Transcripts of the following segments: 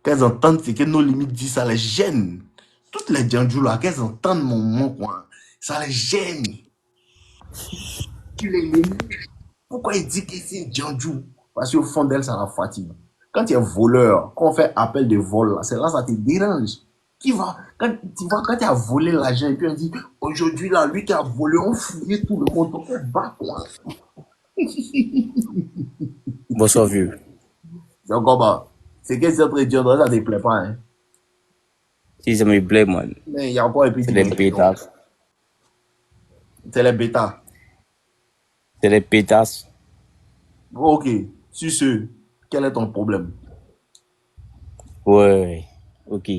Qu'elles entendent ce que nos limites disent, ça les gêne. Toutes les djandjous là, qu'elles entendent mon mot, quoi, ça les gêne. Tu les limites. Pourquoi il dit que c'est un djandjou? Parce qu'au fond d'elle, ça la fatigue. Quand tu es voleur, quand on fait appel de vol, c'est là ça te dérange. Quand tu as volé l'argent et puis on dit, aujourd'hui là, lui qui a volé, on fouillait tout le monde, on fait bas quoi. Bonsoir, vieux. Donc, comment? C'est que c'est très dur, ça ne te plaît pas, hein. Si ça me plaît, man. Mais il y a encore un C'est petit les bonbon. pétasses. C'est les bêtas. C'est les pétasses. Ok, sur ce, quel est ton problème? Ouais, ok.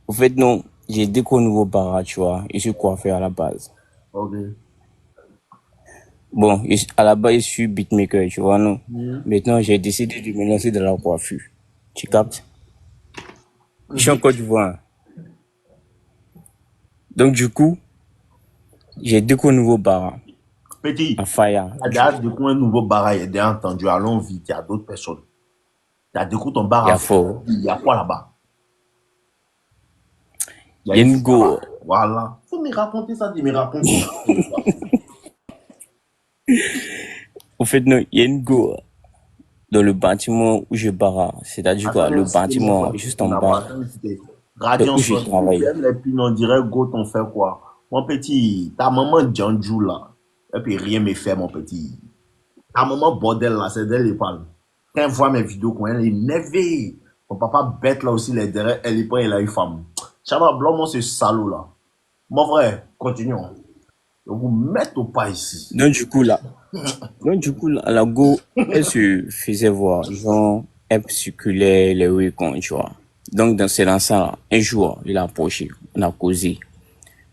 Au fait, non, j'ai découvert un nouveau bar, tu vois. Je suis coiffeur à la base. Ok. Bon, à la base, je suis beatmaker, tu vois, non. Mhm. Maintenant, j'ai décidé de me lancer dans la coiffure. Tu captes? Je suis en Côte d'Ivoire. Donc, du coup, j'ai découvert un nouveau bar Petit, à Faya. tu as déjà découvert un nouveau bar, il y a déjà entendu, allons vite, il y a d'autres personnes. Tu as découvert ton bar Il y à a faire. fort. Il y a quoi là-bas? Il y a Il y a une une fille go. là-bas. Voilà. Faut me raconter ça, tu me racontes ça. Au fait, non, il y a une go dans le bâtiment où je barre. C'est-à-dire quoi, Attends, le cité mon bâtiment frère. juste en D'abord, bas attends, cité. de Radiant où je Sport, tu travaille. aimes les pins, on dirait go, t'en fais quoi? Mon petit, ta maman Djanjou là. Et puis rien me fait, mon petit. Ta maman bordel là, c'est d'elle, elle parle. Quand elle voit mes vidéos, quand elle est énervée. Mon papa bête là aussi, les derrière, elle est pas, elle a une femme. Chabra, blanc, ce salaud là. Mon frère, continuons. Je vous mets au pas ici. Donc, du coup, là, la go, elle se faisait voir. Genre, elle circulait les week-ends, tu vois. Donc, c'est dans ça, là, un jour, il a approché. On a causé.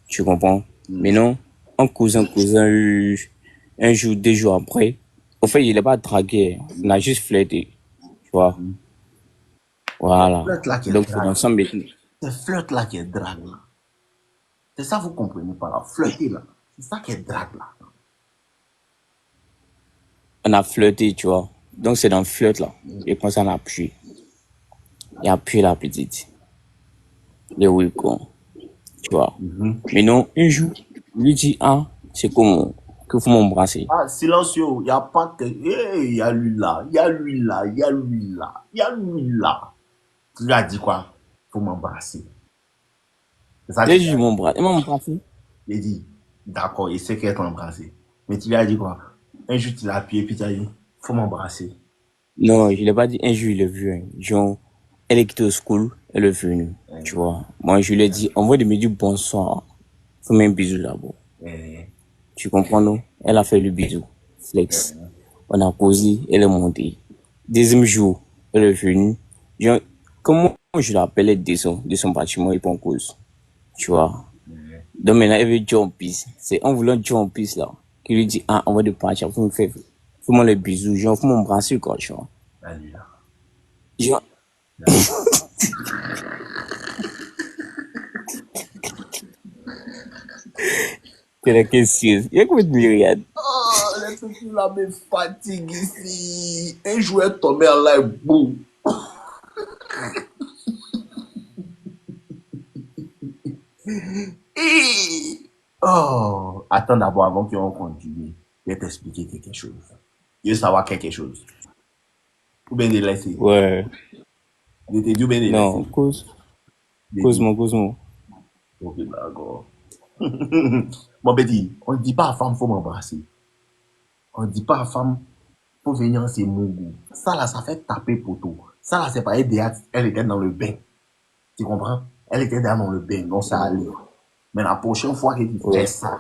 Tu comprends? Mais non, en causant, un jour, 2 jours après. Au fait, il n'est pas dragué. On a juste flirté. Tu vois? Voilà. Flirt là qui est Donc, c'est drague. dans ça maintenant. C'est flirt là qui est drague là. C'est ça, vous comprenez pas là. Flirter là. C'est ça qui est drague là. On a flirté, tu vois. Donc, c'est dans le flirt, là. Et quand ça, on a appuyé. Il a appuyé la petite. Les week-ends. Tu vois. Mais non, un jour, il lui dit, ah, c'est comment qu'il faut m'embrasser. Ah, silencieux, il n'y a pas que. Il y a lui là, il y a lui là, il y a lui là, il y a lui là. Tu lui as dit quoi? Faut m'embrasser. C'est ça que Dès tu que lui je as dit. m'embrasse, il m'a embrassé. Il dit, d'accord, il sait qu'elle t'a embrassé. Mais tu lui as dit quoi? Un jour, tu l'as appuyé, puis tu as dit, faut m'embrasser. Non, je l'ai pas dit un jour, il est venu. Genre, elle est quittée au school, elle est venue. Tu vois. Moi, je lui ai dit, envoie de me dire bonsoir. Fais-moi un bisou là-bas. Eh, Tu comprends, non? Elle a fait le bisou. Flex. On a causé, elle est montée. Deuxième jour, elle est venue. Genre, comment je l'appelais de son bâtiment et pour cause. Tu vois. Donc maintenant, elle veut John Peace. C'est en voulant John Peace là, qui lui dit, ah, on va de partir, fais-moi le bisou, genre, faut m'embrasser, quoi, tu vois. allez là. Genre, c'est la question. Il y a combien de myriades? Oh, les petits là me fatiguent ici. Un jour, elle tombait en live, boum. Oh, attends d'abord avant qu'on continue. Je vais t'expliquer quelque chose. Je veux savoir quelque chose. Ou bien de laisser. Ouais. Je t'ai dit ou bien de laisser. Non, cause, Je dis, cause-moi, cause-moi. ok, d'accord. Mon petit, on ne dit pas à femme, faut m'embrasser. On ne dit pas à femme, faut venir en mougou. Ça là, ça fait taper poteau. Ça là, c'est pas elle était dans le bain. Tu comprends? Elle était dans le bain, donc ça allait. Mais la prochaine fois que tu fais Ouais. ça,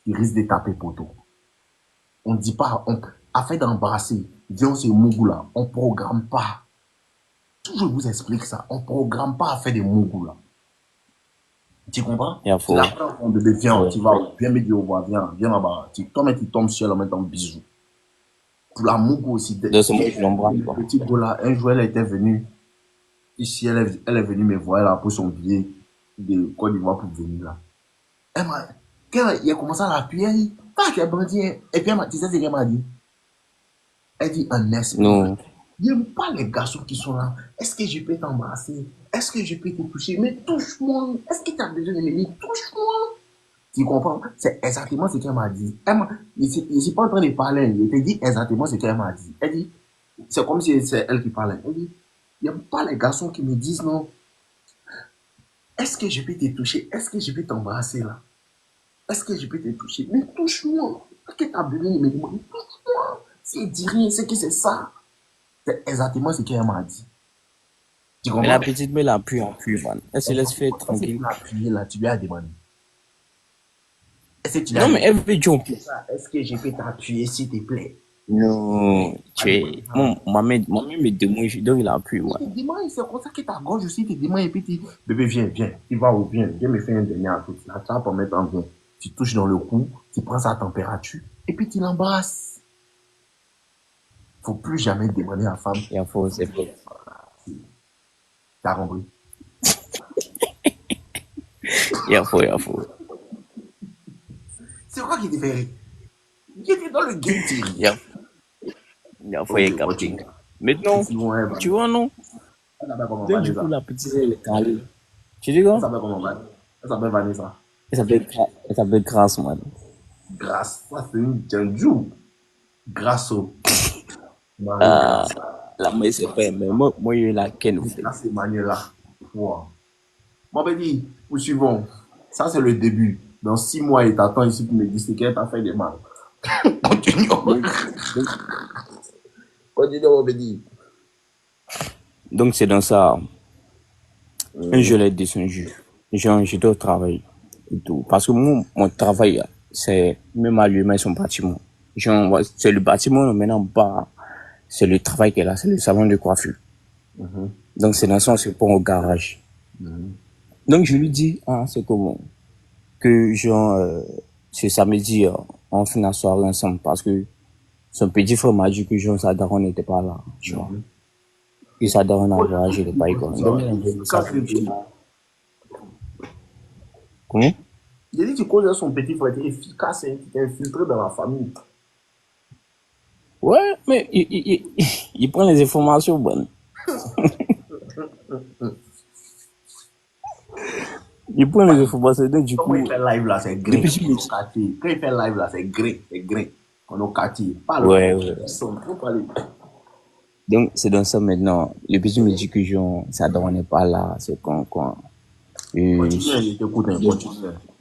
tu risques de taper poteau. On ne dit pas, afin d'embrasser, disons ce mougou là, on ne programme pas. Je vous explique ça, on ne programme pas à faire des mougou là. Tu comprends? Il y a C'est faux. la fin, on bébé, viens, Ouais. tu vas, viens me dire au revoir, viens là-bas. Toi, tu tombes sur elle en même temps, bisous. Pour la mougou aussi, Donc, c'est moi qui l'embrasse, le quoi. petit go là, un jour, elle était venue, ici, elle est venue me voir, elle a pris son billet de Côte d'Ivoire pour venir là. Quand il a commencé à l'appuyer, elle dit, ah, tu es bandit. Et puis, tu sais ce qu'elle m'a dit? Elle dit, un esprit. Non. J'aime pas les garçons qui sont là. Est-ce que je peux t'embrasser? Est-ce que je peux te toucher? Mais touche-moi. Est-ce que tu as besoin de me dire? Touche-moi. Tu comprends? C'est exactement ce qu'elle m'a dit. Je ne suis pas en train de parler. Elle te dit exactement ce qu'elle m'a dit. Elle dit, c'est comme si c'est elle qui parlait. Elle dit, il n'y a pas les garçons qui me disent non. Est-ce que je peux te toucher? Est-ce que je peux t'embrasser là? Est-ce que je peux te toucher? Mais touche-moi. Est-ce que tu as besoin de me dire? Touche-moi. Si elle dit rien, c'est que c'est ça. C'est exactement ce qu'elle m'a dit. Tu Mais la comprends? petite me l'appuie en plus, man. Elle se laisse faire Est-ce que tu tranquille. l'as appuyé là? Tu lui as demandé. Est-ce que tu lui as Non, mais dit? elle veut jump. Est-ce que je peux t'appuyer s'il te plaît? Non, tu es. Ma main me démange, donc il appuie, Il man. te demande, c'est comme ça que ta gorge aussi te demande et puis tu dis, bébé, viens, viens, tu vas où, viens me faire un dernier truc. Là, tu vas pas mettre en bien. Tu touches dans le cou, tu prends sa température et puis tu l'embrasses. Faut plus jamais demander à la femme, Il y a faux, c'est faux. t'as compris? Il y a faux, il y a faux. C'est quoi qui te fait rire? J'étais dans le game, tu ris. Il y a faux, il y a capté. Maintenant, tu vois, non? Elle s'appelle comment Donc, du coup, Vanessa? la petite, elle est calée. Tu dis quoi? Elle s'appelle comment Vanessa? Elle s'appelle Vanessa. Elle s'appelle Grâce, man. Grâce, ça c'est une djandjou. Grâce au Marie Ah, Grâce. la moi, c'est pas, mais moi, il y a la ken, vous savez. Là, c'est Manuela. Wow. Bon, ben dis, poursuivons. Ça, c'est le début. Dans 6 mois, il t'attend ici pour me dire ce qu'elle t'a fait de mal. Continuons. Donc, Continuons, ben dis. donc, c'est dans ça. Un jour, elle est descendue. Genre, j'étais au travail et tout. Parce que moi, mon travail, c'est même allumer son bâtiment. Genre, c'est le bâtiment, maintenant, bas, c'est le travail qu'elle a, c'est le salon de coiffure. Donc, c'est dans son support au garage. Donc, je lui dis, ah, c'est comment? Que, genre, ce samedi, on fait la soirée ensemble parce que son petit frère m'a dit que, genre, sa daronne n'était pas là, tu vois. Et sa daronne a voyagé, il n'est pas école. Donc, il a envoyé ça. Comment? J'ai dit, tu connais son petit frère, il est efficace, hein, il est infiltré dans la famille. Ouais, mais il prend les informations bonnes. Il prend les informations, donc du Quand coup, il fait live là, c'est gré. depuis le Quand il fait live là, c'est gré, c'est gré. On a quartier. Parle. ouais, ouais. Faut parler. Donc, c'est dans ça maintenant. Le petit me dit que genre, ça n'est pas là, c'est quoi. Et Continue, je t'écoute, hein, continue.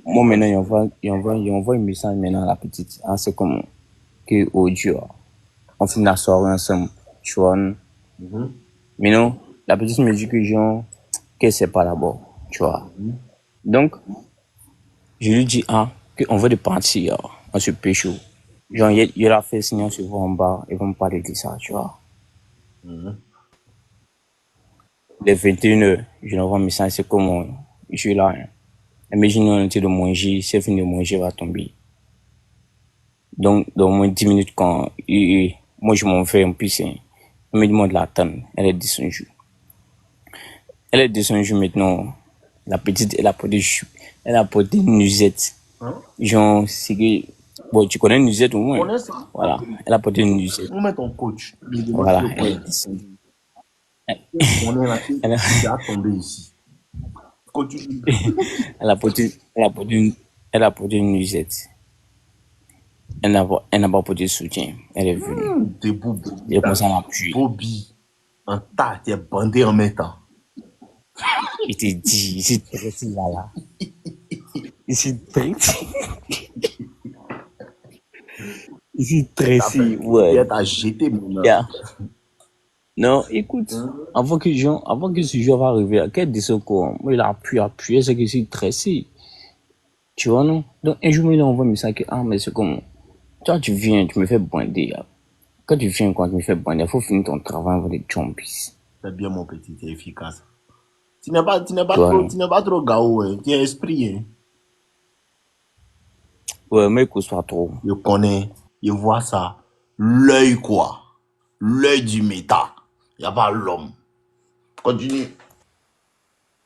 moi, maintenant, il envoie un message maintenant à la petite. Ah, c'est comme que audio. On finit la soirée ensemble, tu vois. Mais non, la petite me dit que genre, que c'est pas d'abord, tu vois. Donc, je lui dis, ah, qu'on veut de partir, on se pécho. Genre, il a fait sinon, on se voit en bas, ils vont me parler de ça, tu vois. Les 21h, je l'envoie un message, c'est comment, je suis là. Hein. Imagine, on était de manger, c'est fini de manger, va tomber. Donc, dans moins 10 minutes, quand, moi, je m'en fais un peu, elle me demande de l'attendre, elle est descendue. Elle est descendue maintenant, la petite, elle a porté une nuisette. Genre, c'est que, bon, tu connais une nuisette au moins. On connaît ça. Voilà, elle a porté une nuisette. On met ton coach. Voilà, elle est descendue. On est là, tu vas tomber ici. Continue. Elle a porté une nuisette. Elle n'a pas porté de soutien. Elle est venue. Debout, Elle a commencé à m'appuyer. Bobby, en tas, tu es bandé en même temps. Je t'ai dit, ici, stressé là. Ici, stressé. Ici, stressé, ouais. Elle t'a jeté, mon Yeah. Non, écoute, avant que ce jour va arriver, quel descend quoi? Moi, il a appuyé, c'est que c'est stressé. Tu vois, non? Donc, un jour, il envoie un message que, ah, mais c'est comment? Toi, tu viens, tu me fais bander. Quand tu viens, quand tu me fais bander, il faut finir ton travail avant de jumper. C'est bien, mon petit, tu es efficace. Tu n'es pas trop gaou, hein. Tu es esprit, hein. Ouais, mais écoute pas trop. Je connais, je vois ça. L'œil, quoi. L'œil du méta. Il n'y a pas l'homme. Continue.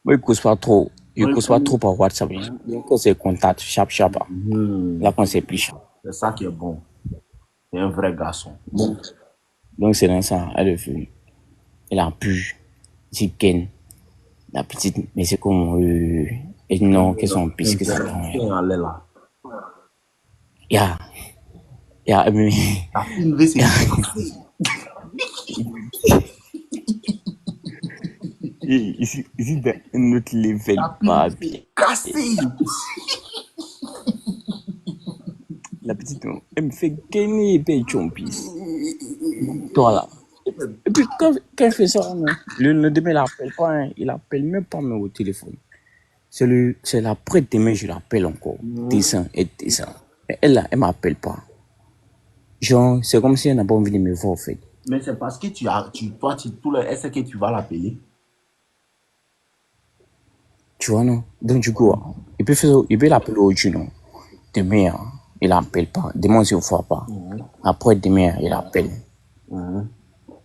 Moi, écoute pas trop. Je cause pas trop par WhatsApp. Quand c'est contact, chap. Là, quand c'est plus chap. C'est ça qui est bon. C'est un vrai garçon. Donc, c'est dans ça, elle est venue. elle a pu. C'est Ken. La petite, mais c'est comme, et non, qu'est-ce qu'on pisse que ça prend. Tiens, allez là. Yeah. Yeah, mais, La fine V, c'est cassé. ici, dans un autre level, La fine pas V, bien. c'est cassé. La petite, non, elle me fait gagner et payer chompis. Toi, là. Et puis, quand elle fait ça, non, le lendemain, il l'appelle pas, hein, il appelle même pas même au téléphone. C'est l'après-demain, je l'appelle encore. Descends. Mais elle, là, elle m'appelle pas. Genre, c'est comme si elle n'a pas envie de me voir, en fait. Mais c'est parce que elle sait que tu vas l'appeler. Tu vois, non? Donc, du coup, il peut l'appeler aujourd'hui, non? Demain, il l'appelle pas. Demain, il ne voit pas. Après, demain, il appelle.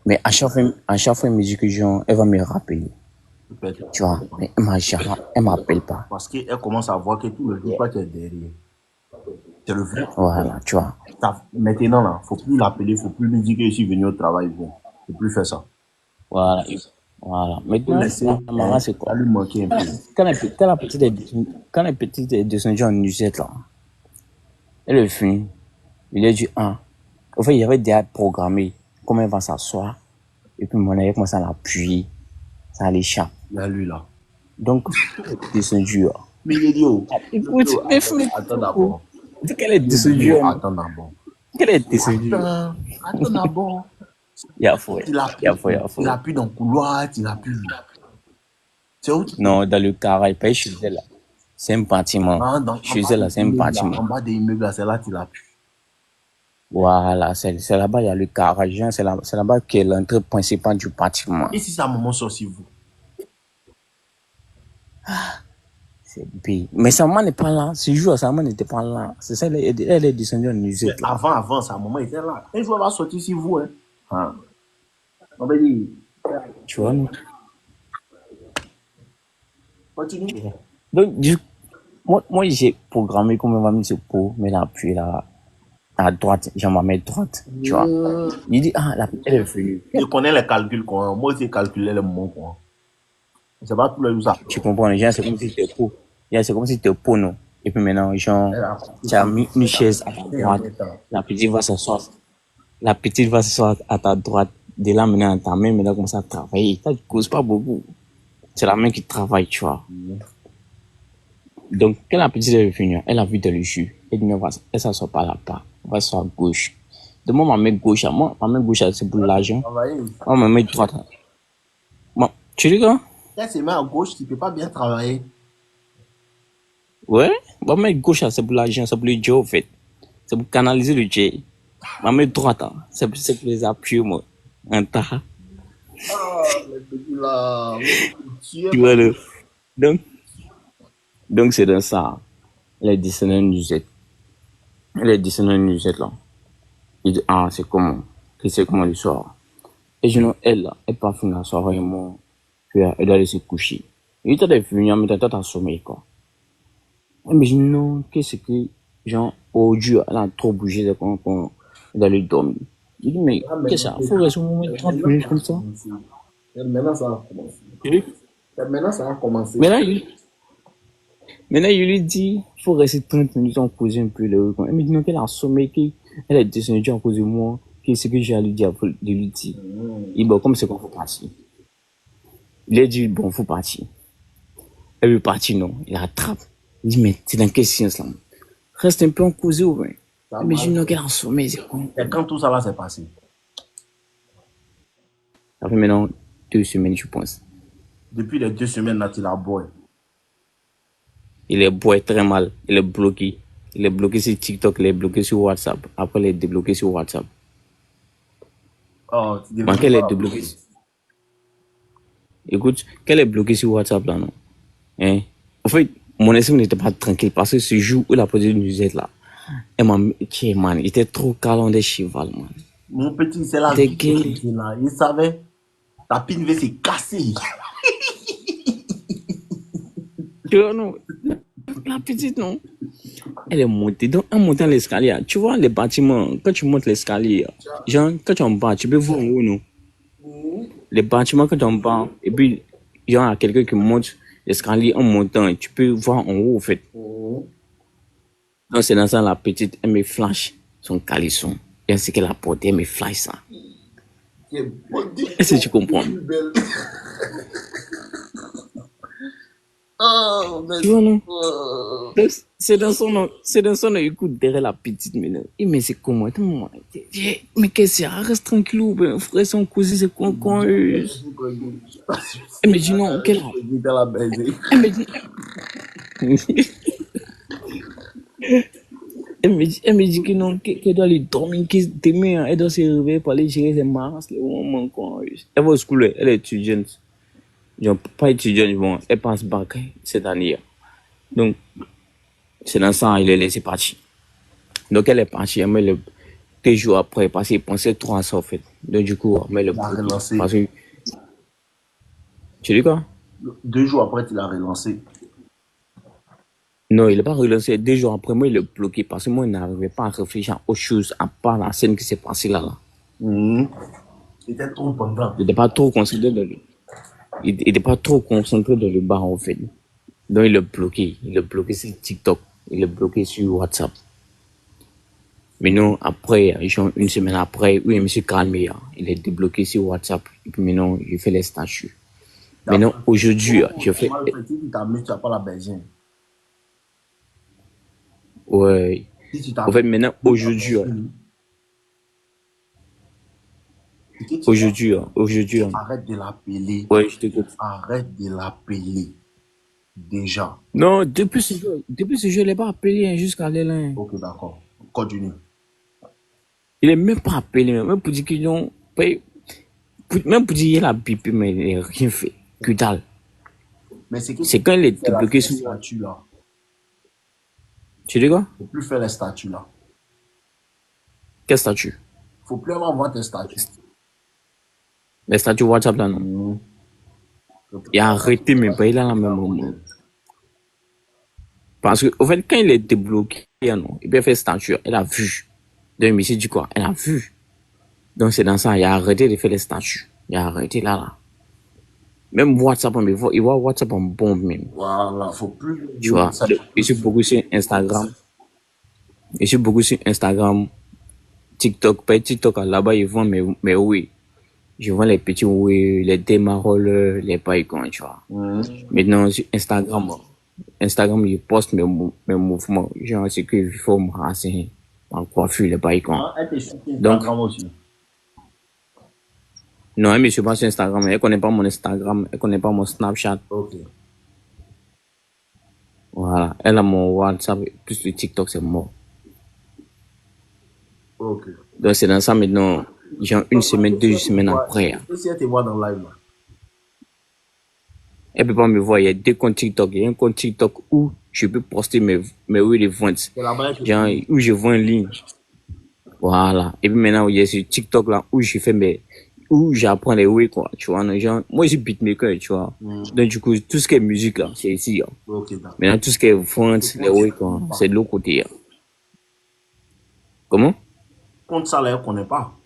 Mais à chaque fois, il me dit que genre, elle va me rappeler. Tu vois, mais elle m'appelle pas. Parce qu'elle commence à voir que tout le jour, toi, tu es derrière. C'est le vrai. Voilà, tu vois. Maintenant, là, faut plus l'appeler, faut plus lui dire que je suis venu au travail. Bon, faut plus faire ça. Voilà. Maintenant, maman, c'est quoi? Ça lui manquait un peu. Quand la petite est descendue en usette, là, elle est venue. Il a dit, en fait, il avait déjà programmé comment elle va s'asseoir. Et puis, mon avait commencé à l'appuyer. Ça l'échappe. Il y a lui, là. Donc, elle est descendue. Mais il est dit, oh. Écoute, Attends d'abord. dis qu'elle est descendue. Attends d'abord. Qu'elle est descendue. Attends d'abord. Il a fouet. Il appuie dans le couloir, il appuie. C'est où? Non, dans le carré, pas chez elle. Là. C'est un bâtiment. Chez elle, là, c'est un bâtiment. En bas des immeubles, là, c'est là qu'il appuie. Voilà, c'est là-bas, il y a le garage. C'est là-bas qui est l'entrée principale du bâtiment. Et si sa maman sort sur vous? C'est bien. Mais sa maman n'est pas là. Ce jour, sa maman n'était pas là. C'est ça, elle est descendue en usine. Avant, sa maman était là. Un jour, elle va sortir sur vous. Hein. On va dire. Tu vois, non? Continue. Donc, moi j'ai programmé comment on va mettre ce pot, mais l'appui là, à droite, j'en vais mettre droite, tu vois. Il dit, elle est venue. Je connais les calculs, quoi. Moi aussi, j'ai calculé les moments, quoi. C'est pas tous les jours ça. Tu comprends, genre, c'est comme si c'était pot. C'est comme si c'était pot, non. Et puis maintenant, genre, tu as mis une chaise à ta droite. La petite va s'asseoir. À ta droite. De là, maintenant, ta main, maintenant, commence à travailler. Ça ne cause pas beaucoup. C'est la main qui travaille, tu vois. Donc, quand la petite est venue, elle a vu dans le jus. Elle dit, elle s'assoit pas là-bas. Elle va s'asseoir à gauche. De moi, ma main gauche, c'est pour l'argent. Moi, ma main droite. Bon, tu rigoles? Quand c'est main à gauche, tu peux pas bien travailler. Ouais, ma main gauche, c'est pour l'argent, c'est pour le Dieu, en fait. C'est pour canaliser le Dieu. Ma main droite, c'est pour les appuyer, moi. Un tas. Le petit là. Tu vois, le. Donc, c'est dans ça. Elle est descendue en usette. là. Il dit, c'est comment? C'est comment le soir? Et je dis, elle, là, elle part finir la soirée, moi. Puis, elle doit aller se coucher. Il était venu, mais t'as sommeil, quoi. Mais je dis, non, qu'est-ce que, genre, au Dieu, elle a trop bougé qu'on d'aller dormir. Il dit, mais qu'est-ce que ça? Faut rester au moins 30 minutes comme ça. Maintenant, ça va commencer. Maintenant, il lui dit, faut rester 30 minutes en cause un peu. Elle me dit, non, qu'elle a sommeil, qu'elle est descendue en cause de moi. Qu'est-ce que j'ai à lui dire, de lui dire? Il dit, bon, comme c'est qu'on faut partir. Il a dit, bon, faut partir. Elle veut partir, non. Il attrape. Il dit, mais c'est dans quelle science, là? Reste un peu en cause, ouais. Mais je dis, non, qu'elle a sommeil, c'est con. Et quand tout ça va s'est passé? Ça fait maintenant 2 semaines, je pense. Depuis les 2 semaines, là, tu l'as boy. Il est boy très mal. Il est bloqué. Il est bloqué sur TikTok, il est bloqué sur WhatsApp. Après, il est débloqué sur WhatsApp. Oh, tu devrais. Qu'elle est débloquée. Écoute, qu'elle est bloquée sur WhatsApp, là, non? Hein? En fait, mon esprit n'était pas tranquille parce que ce jour où il a posé une musette, là, elle m'a dit, man, il était trop câlin des cheval, man. Mon petit, c'est la vie là. Il savait. Ta pine V s'est cassée. Tu vois, non? La petite, non? Elle est montée. Donc, en montant l'escalier, tu vois les bâtiments, quand tu montes l'escalier, genre, quand tu es en bas, tu peux voir en haut, non? les bâtiments quand on parle, et puis, il y a quelqu'un qui monte l'escalier en montant, et tu peux voir en haut, en fait. Donc, c'est dans ça, la petite, elle me flash son caleçon. Et ainsi qu'elle a porté, elle me flash ça. Est-ce que tu comprends? Oh, mais Tu vois, non? oh. C'est dans son écoute derrière la petite, mais non. Et mais c'est comment? Mais qu'est-ce qu'il y a? Reste tranquille, ben, frère, son cousin, c'est con. Elle me dit non, quelle heure? Elle me dit, elle me dit que non, qu'elle doit aller dormir, que demain, elle doit se réveiller pour aller gérer ses marques, les moments, quoi. Elle va au school, elle est étudiante. Genre, pas étudiante, bon, elle passe bac cette année. Donc, c'est dans ça, il est laissé partir. Donc, elle est partie, mais le 2 jours après, parce qu'il pensait trop à ça, en fait. Donc, du coup, mais le Il a relancé. parce que, tu dis quoi? 2 jours après, tu l'as relancé. Non, il n'est pas relancé. 2 jours après, moi, il l'a bloqué parce que moi, il n'arrivait pas à réfléchir à autre chose à part la scène qui s'est passée là. Il était trop pendant. Il n'était pas trop concentré dans le, il n'était pas trop concentré dans le bar, en fait. Donc, il l'a bloqué. Il l'a bloqué sur TikTok. Il l'a bloqué sur WhatsApp. Mais non, après, genre, une semaine après, oui, je me suis calmé. Il est débloqué sur WhatsApp. Et puis maintenant, j'ai fait les statuts. Maintenant, aujourd'hui, je fais. Comment le fait-il que tu n'as pas la Belgique? Ouais. Si tu t'as En fait, maintenant, aujourd'hui. Aujourd'hui. Arrête de l'appeler. Ouais, je t'écoute. Arrête de l'appeler. Déjà. Non, depuis ce jour, je ne l'ai pas appelé hein, jusqu'à l'élan. Ok, d'accord. Continue. Il n'est même pas appelé, même pour dire qu'ils ont payé. Même pour dire qu'il a bipé, mais il n'a rien fait. Que dalle. Mais c'est quand il est débloqué sur. Statuts là. Tu dis quoi? Faut plus faire les statuts là. Quel statut? Faut plus avoir voir tes statuts. Les statuts WhatsApp là, non? Il a arrêté, mais pas il a la même moment. Parce que, au fait, quand il est débloqué, non, il peut faire statut, elle a vu. Donc, il me dit quoi? Elle a vu. Donc, c'est dans ça, il a arrêté de faire les statuts. Il a arrêté là. Même WhatsApp, il voit WhatsApp en bombe même. Voilà, faut plus. Tu vois, je suis beaucoup sur Instagram. Je suis beaucoup sur Instagram, TikTok. Pas TikTok, là-bas, ils vendent mais oui. Je vends les petits oui, les démarroles, les pailles-cons, tu vois. Maintenant, sur Instagram, je poste mes mouvements. Genre, c'est qu'il faut me renseigner en coiffure, les pailles-cons. Donc, aussi. non, elle ne suit pas sur Instagram. Elle ne connaît pas mon Instagram. Elle ne connaît pas mon Snapchat. Ok. Voilà. Elle a mon WhatsApp. Plus le TikTok, c'est mort. Ok. Donc, c'est dans ça maintenant. Genre, une semaine, 2 semaines après. Si elle te voit dans le live, là. Elle ne peut pas me voir. Il y a 2 comptes TikTok. Il y a un compte TikTok où je peux poster mes ventes. Genre, où je vends en ligne. Voilà. Et puis maintenant, il y a ce TikTok là où je fais où j'apprends les oui, quoi, tu vois, genre, moi, je suis beatmaker, tu vois. Donc, du coup, tout ce qui est musique, là, c'est ici, Ok, maintenant, tout ce qui est vente, les oui, quoi, c'est de l'autre côté, Comment? Compte ça, là, elle ne connaît pas.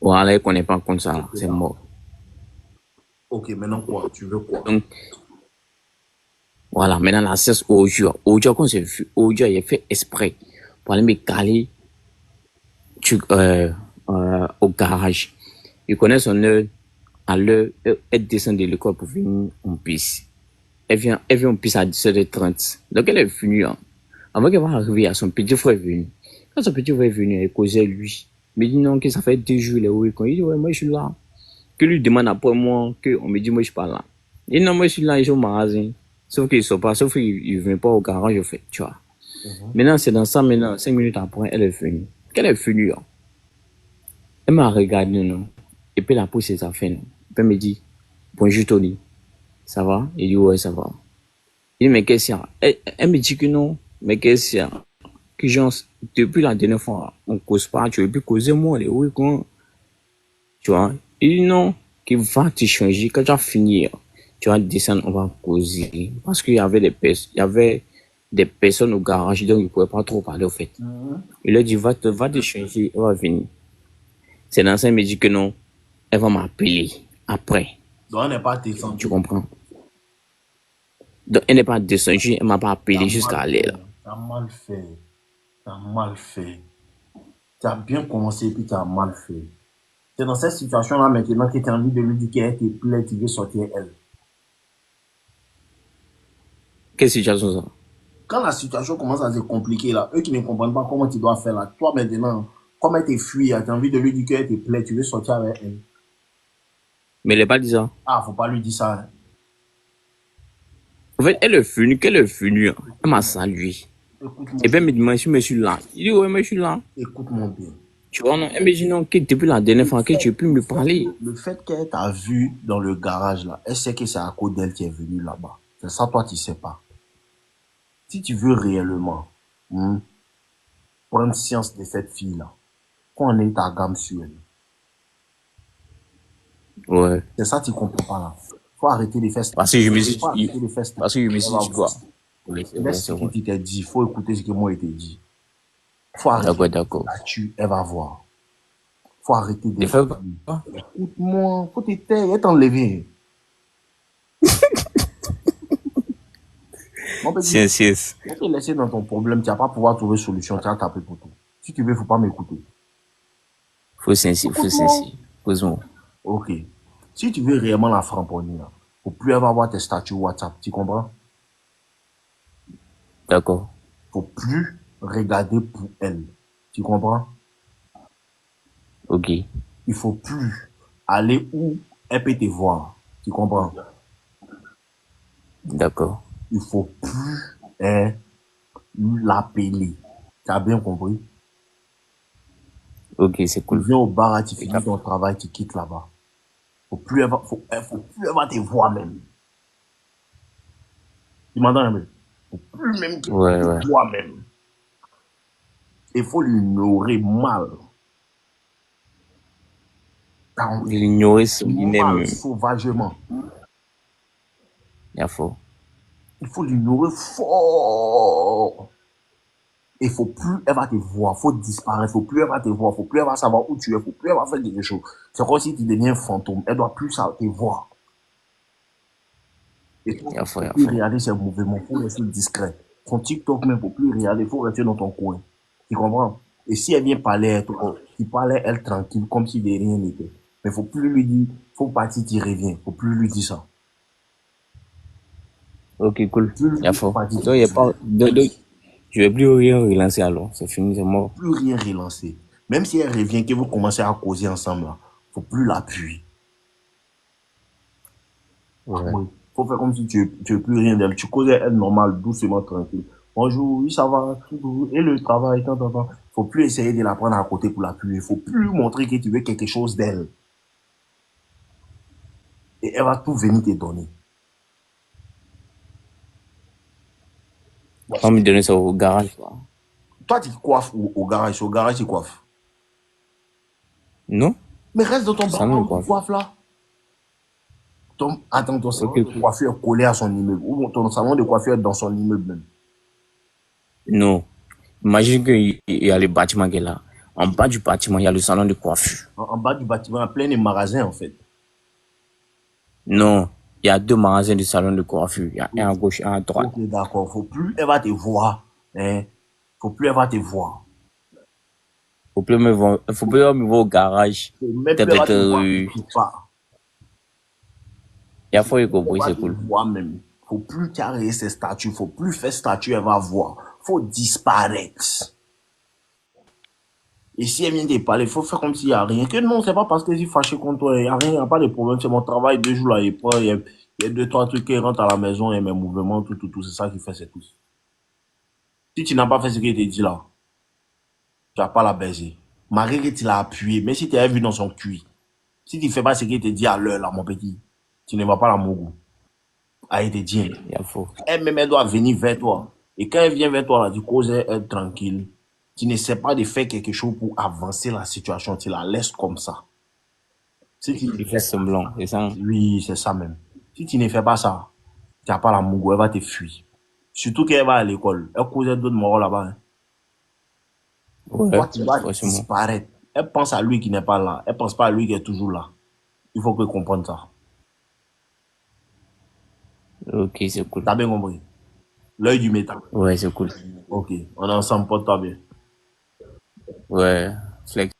Voilà, elle ne connaît pas comme ça, là, c'est mort. Ok, maintenant quoi? Tu veux quoi? Donc, voilà, maintenant, la cesse au jour. Au jour, quand j'ai vu, au jour, il a fait exprès pour aller me caler au garage. Il connaît son heure. À l'heure, elle descend de l'école pour venir en piste. Elle vient en piste à 17h30. Donc, elle est venue. Avant qu'elle va arriver, son petit frère est venu. Quand son petit frère est venu, elle causait lui. Mais il dit non, que ça fait 2 jours, il dit ouais, moi je suis là. Que lui demande après moi, qu'on me dit moi je suis pas là. Il dit non, moi je suis là, je suis au magasin. Sauf qu'il ne pas, sauf qu'il ne vient pas au garage, au fait, tu vois. Maintenant, c'est dans ça, maintenant, 5 minutes après, elle est venue. Quand elle est venue, elle m'a regardé, non. Et puis, elle a pris ses affaires, non. Et puis, elle me dit, bonjour Tony, ça va? Il dit, ouais, ça va. Il dit, mais qu'est-ce qu'il y a? Elle me dit que non, mais qu'est-ce qu'il y a? Que genre, depuis la dernière fois, on ne cause pas, tu veux plus causer moi, les oui, quoi. Tu vois? Il dit non, qu'il va te changer, quand tu vas finir, tu vas descendre, on va causer. Parce qu'il y avait des personnes au garage, donc il ne pouvait pas trop parler, au fait. Il a dit, va te changer, on va venir. C'est dans ça, il me dit que non. elle va m'appeler après. Donc, elle n'est pas Tu descendue. comprends? Donc, elle n'est pas descendue, elle m'a pas appelé T'as jusqu'à mal aller fait. là. T'as mal fait. T'as mal fait. Tu as bien commencé puis tu as mal fait. C'est dans cette situation-là maintenant que tu as envie de lui dire qu'elle te plaît, tu veux sortir elle. Quelle situation ça? Quand la situation commence à se compliquer, là, eux qui ne comprennent pas comment tu dois faire, là, toi maintenant, comme elle te fuit, tu as envie de lui dire qu'elle te plaît, tu veux sortir avec elle. Mais elle n'est pas dit ça. Ah, faut pas lui dire ça. Hein. En fait, elle est venue, qu'elle est venue, elle m'a salué. Et puis elle me demande si je suis là. Il dit, ouais, mais je suis là. Écoute-moi bien. Tu vois, non, elle me dit non, que depuis la dernière fois que tu peux me parler. Le fait qu'elle t'a vu dans le garage, là, elle sait que c'est à cause d'elle qui est venue là-bas. C'est ça, toi, tu sais pas. Si tu veux réellement prendre science de cette fille-là, faut en ait ta gamme sur elle. Ouais. C'est ça, tu comprends pas là. Faut arrêter de faire Parce que je me suis Faut arrêter dit, de faire parce que je me suis dit quoi? Oui, c'est vrai, Laisse c'est ce que vrai. tu t'es dit. Faut écouter ce que moi, il t'a dit. Faut arrêter. D'accord, d'accord. Elle va voir. Faut arrêter de Ne fais pas. Écoute-moi, faut te taire, elle t'enlever. Mon petit, C'est. faut te laisser dans ton problème, tu vas pas pouvoir trouver solution, tu vas taper pour tout. Si tu veux, faut pas m'écouter. Faut sincère, faut Écoute-moi. sincère. Pose-moi. Ok. Si tu veux réellement la framponner, là, faut plus avoir tes statuts WhatsApp, tu comprends? D'accord. Faut plus regarder pour elle. Tu comprends? Ok. Il faut plus aller où elle peut te voir. Tu comprends? D'accord. Il faut plus l'appeler. Tu as bien compris? Ok, c'est Tu cool. viens au bar, tu finis ton travail, tu quittes là-bas. Faut plus avoir te voir même. Tu m'entends un peu? Faut plus même te voir même. Il faut l'ignorer mal. L'ignorer ce qu'il aime. Sauvagement. Il faut. Il faut l'ignorer fort. Il faut plus elle va te voir, faut disparaître, faut plus elle va te voir, faut plus elle va savoir où tu es, faut plus elle va faire quelque chose. C'est comme si tu deviens un fantôme, elle doit plus te voir. Et toi, faut plus regarder ses mouvements, faut rester discret. Son TikTok même, faut plus regarder, faut rester dans ton coin. Tu comprends? Et si elle vient parler à toi, tu parles elle tranquille, comme si de rien n'était. Mais faut plus lui dire, faut partir, tu reviens. Faut plus lui dire ça. Ok, cool. Il faut. Partir, Donc, il n'y a pas. Je vais plus rien relancer alors. C'est fini, c'est mort. Plus rien relancer. Même si elle revient, que vous commencez à causer ensemble, là, faut plus l'appuyer. Ouais. Faut faire comme si tu veux plus rien d'elle. Tu causais elle normale, doucement, tranquille. Bonjour, oui, ça va, tout, et le travail, tant. Faut plus essayer de la prendre à côté pour l'appuyer. Faut plus montrer que tu veux quelque chose d'elle. Et elle va tout venir te donner. On va me donner ça au garage, quoi. Toi, tu coiffes au garage. Au garage, tu coiffes. Non? Mais reste dans ton salon de coiffe là. Attends, ton salon de coiffure est collé à son immeuble. Ou ton salon de coiffure est dans son immeuble même. Non. Imagine qu'il y a le bâtiment qui est là. En bas du bâtiment, il y a le salon de coiffure. En bas du bâtiment, il y a plein de magasins en fait. Non. Il y a 2 magasins de salon de coiffure. Il y a un à gauche et un à droite. Ok, d'accord. Faut plus elle va te voir. Hein? Faut plus elle va te voir. Faut plus me voir au garage. Même plus elle va te voir. Il faut y compris, c'est cool. Même. Faut plus carrer ses statuts. Faut plus faire statut, elle va voir. Faut disparaître. Et si elle vient te parler, il faut faire comme s'il n'y a rien. Que non, c'est pas parce que je suis fâché contre toi. Il n'y a rien, il n'y a pas de problème. C'est mon travail 2 jours là. Il y a 2, 3 trucs qui rentrent à la maison et mes mouvements, tout. C'est ça qui fait, c'est tout. Si tu n'as pas fait ce qu'il te dit là, tu vas pas la baiser. Malgré que tu l'as appuyé, mais si tu as vu dans son cuit, si tu ne fais pas ce qu'il te dit à l'heure là, mon petit, tu ne vas pas la mougou. Ah, il te dit. Elle-même, elle doit venir vers toi. Et quand elle vient vers toi, là, tu causes elle tranquille. Tu n'essaies pas de faire quelque chose pour avancer la situation. Tu la laisses comme ça. Si tu fais semblant, c'est ça? Oui, c'est ça même. Si tu ne fais pas ça, tu n'as pas la mougou, elle va te fuir. Surtout qu'elle va à l'école. Elle cause d'autres morts là-bas. Hein. Ouais, toi, tu vas disparaître. Elle pense à lui qui n'est pas là. Elle pense pas à lui qui est toujours là. Il faut que comprendre ça. Ok, c'est cool. T'as bien compris? L'œil du métal. Ouais, c'est cool. Ok, on est ensemble, porte-toi bien. Ouais, flex.